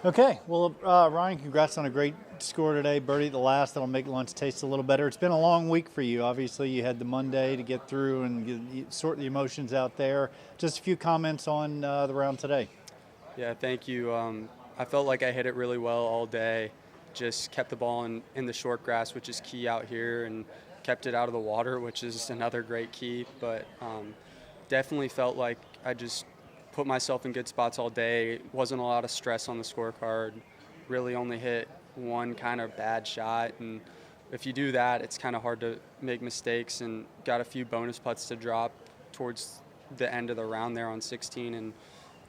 Okay, well, Ryan, congrats on a great score today. Birdie at the last, that'll make lunch taste a little better. It's been a long week for you. Obviously, you had the Monday to get through and sort the emotions out there. Just a few comments on the round today. Yeah, thank you. I felt like I hit it really well all day. Just kept the ball in the short grass, which is key out here, and kept it out of the water, which is another great key. But definitely felt like I just put myself in good spots all day. Wasn't a lot of stress on the scorecard. Really only hit one kind of bad shot, and if you do that, it's kind of hard to make mistakes. And got a few bonus putts to drop towards the end of the round there on 16, and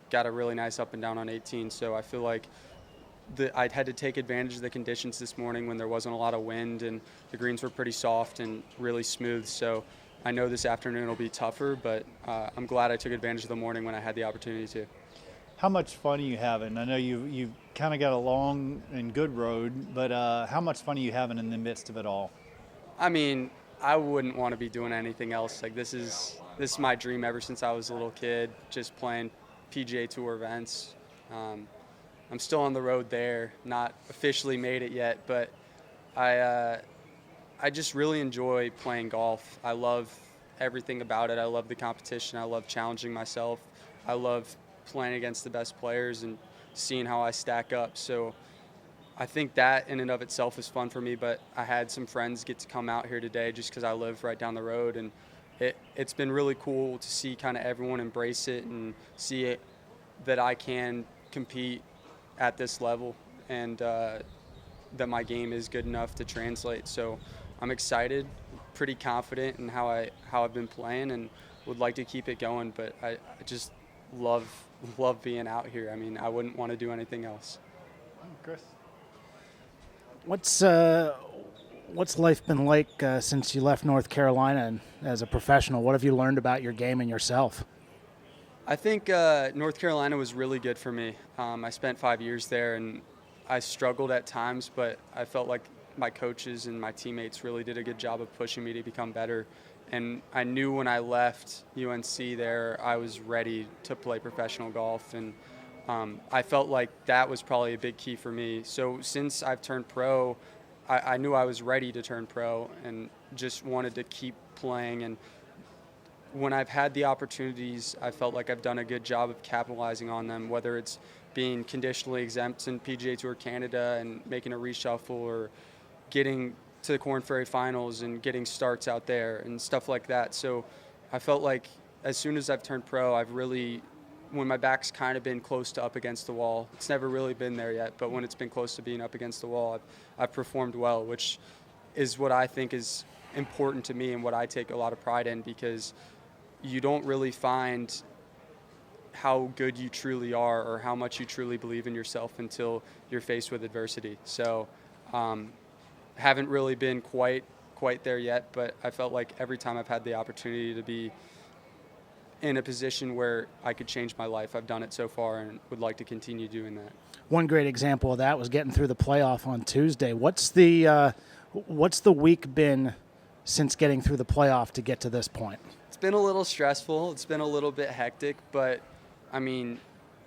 got a really nice up and down on 18. So I feel like I had to take advantage of the conditions this morning when there wasn't a lot of wind and the greens were pretty soft and really smooth. So I know this afternoon will be tougher, but I'm glad I took advantage of the morning when I had the opportunity to. How much fun are you having? I know you've kind of got a long and good road, but how much fun are you having in the midst of it all? I mean, I wouldn't want to be doing anything else. Like this is my dream ever since I was a little kid, just playing PGA Tour events. I'm still on the road there, not officially made it yet, but I just really enjoy playing golf. I love everything about it. I love the competition. I love challenging myself. I love playing against the best players and seeing how I stack up. So I think that in and of itself is fun for me, but I had some friends get to come out here today just because I live right down the road, and it's been really cool to see kind of everyone embrace it and see it that I can compete at this level and that my game is good enough to translate. So I'm excited, pretty confident in how I've been playing, and would like to keep it going. But I just love being out here. I mean, I wouldn't want to do anything else. Chris? What's life been like since you left North Carolina and as a professional? What have you learned about your game and yourself? I think North Carolina was really good for me. I spent 5 years there, and I struggled at times, but I felt like my coaches and my teammates really did a good job of pushing me to become better. And I knew when I left UNC there, I was ready to play professional golf, and I felt like that was probably a big key for me. So since I've turned pro, I knew I was ready to turn pro and just wanted to keep playing. And when I've had the opportunities, I felt like I've done a good job of capitalizing on them, whether it's being conditionally exempt in PGA Tour Canada and making a reshuffle, or getting to the Korn Ferry Finals and getting starts out there and stuff like that. So I felt like as soon as I've turned pro, I've really, when my back's kind of been close to up against the wall, it's never really been there yet, but when it's been close to being up against the wall, I've performed well, which is what I think is important to me and what I take a lot of pride in, because you don't really find how good you truly are or how much you truly believe in yourself until you're faced with adversity. So haven't really been quite there yet, but I felt like every time I've had the opportunity to be in a position where I could change my life, I've done it so far and would like to continue doing that. One great example of that was getting through the playoff on Tuesday. What's the week been since getting through the playoff to get to this point? It's been a little stressful. It's been a little bit hectic, but I mean,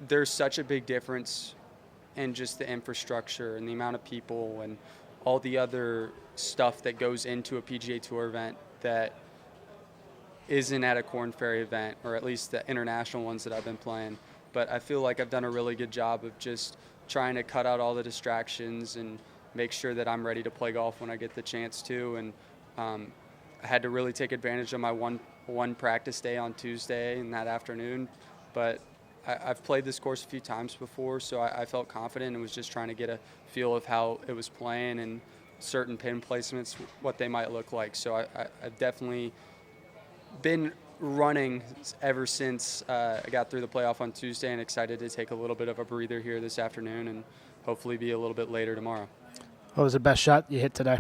there's such a big difference in just the infrastructure and the amount of people and all the other stuff that goes into a PGA Tour event that isn't at a Korn Ferry event, or at least the international ones that I've been playing. But I feel like I've done a really good job of just trying to cut out all the distractions and make sure that I'm ready to play golf when I get the chance to. And I had to really take advantage of my one practice day on Tuesday and that afternoon. But I've played this course a few times before, so I felt confident and was just trying to get a feel of how it was playing and certain pin placements, what they might look like. So I've definitely been running ever since I got through the playoff on Tuesday, and excited to take a little bit of a breather here this afternoon and hopefully be a little bit later tomorrow. What was the best shot you hit today?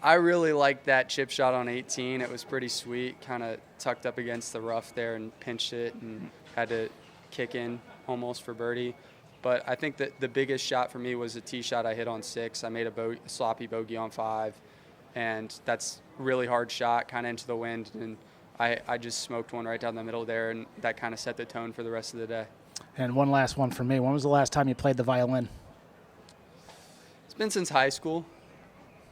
I really liked that chip shot on 18. It was pretty sweet, kind of tucked up against the rough there and pinched it and had to kick in almost for birdie. But I think that the biggest shot for me was a tee shot I hit on 6. I made a sloppy bogey on 5, and that's a really hard shot, kind of into the wind, and I just smoked one right down the middle there, and that kind of set the tone for the rest of the day. And one last one for me. When was the last time you played the violin? It's been since high school.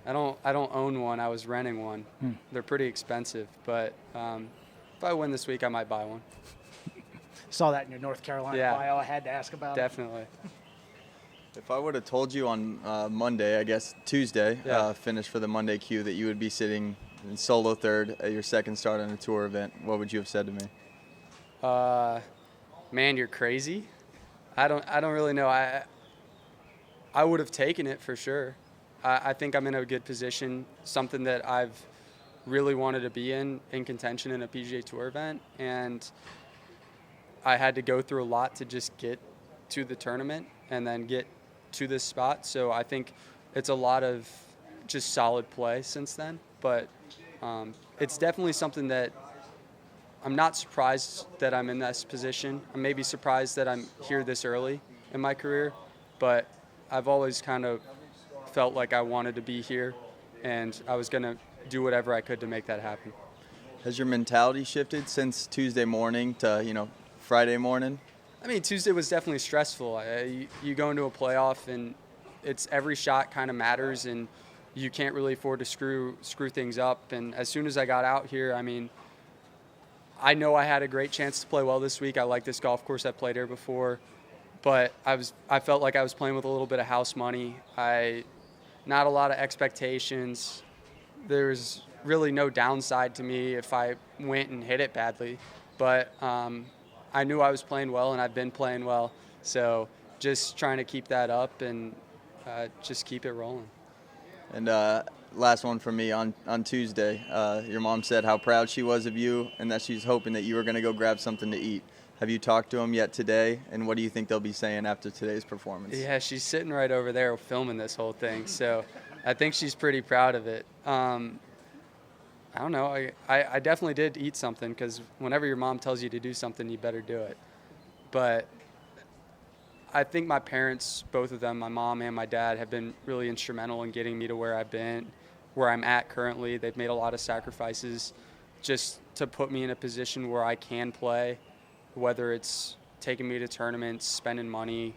I don't own one. I was renting one. They're pretty expensive, but if I win this week, I might buy one. Saw that in your North Carolina bio. I had to ask about it. Definitely. If I would have told you on Monday, I guess Tuesday, finish for the Monday Q, that you would be sitting in solo third at your second start on a tour event, what would you have said to me? Man, you're crazy. I don't really know. I would have taken it for sure. I think I'm in a good position, something that I've really wanted to be in contention in a PGA Tour event, and I had to go through a lot to just get to the tournament and then get to this spot. So I think it's a lot of just solid play since then, but it's definitely something that I'm not surprised that I'm in this position. I'm maybe surprised that I'm here this early in my career, but I've always kind of felt like I wanted to be here, and I was going to do whatever I could to make that happen. Has your mentality shifted since Tuesday morning to, Friday morning? I mean, Tuesday was definitely stressful. You go into a playoff, and it's every shot kind of matters, and you can't really afford to screw things up. And as soon as I got out here, I mean, I know I had a great chance to play well this week. I like this golf course. I played here before, but I felt like I was playing with a little bit of house money. Not a lot of expectations. There's really no downside to me if I went and hit it badly, but I knew I was playing well, and I've been playing well. So just trying to keep that up and just keep it rolling. And last one for me, on Tuesday, your mom said how proud she was of you and that she's hoping that you were going to go grab something to eat. Have you talked to them yet today, and what do you think they'll be saying after today's performance? Yeah, she's sitting right over there filming this whole thing, so I think she's pretty proud of it. I don't know. I definitely did eat something, because whenever your mom tells you to do something, you better do it. But I think my parents, both of them, my mom and my dad, have been really instrumental in getting me to where I've been, where I'm at currently. They've made a lot of sacrifices just to put me in a position where I can play, whether it's taking me to tournaments, spending money,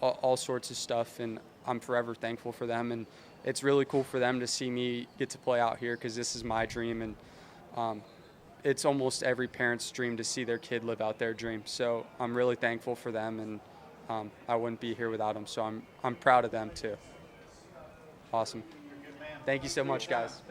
all sorts of stuff, and I'm forever thankful for them. And it's really cool for them to see me get to play out here, because this is my dream, and it's almost every parent's dream to see their kid live out their dream. So I'm really thankful for them, and I wouldn't be here without them. So I'm proud of them too. Awesome. Thank you so much, guys.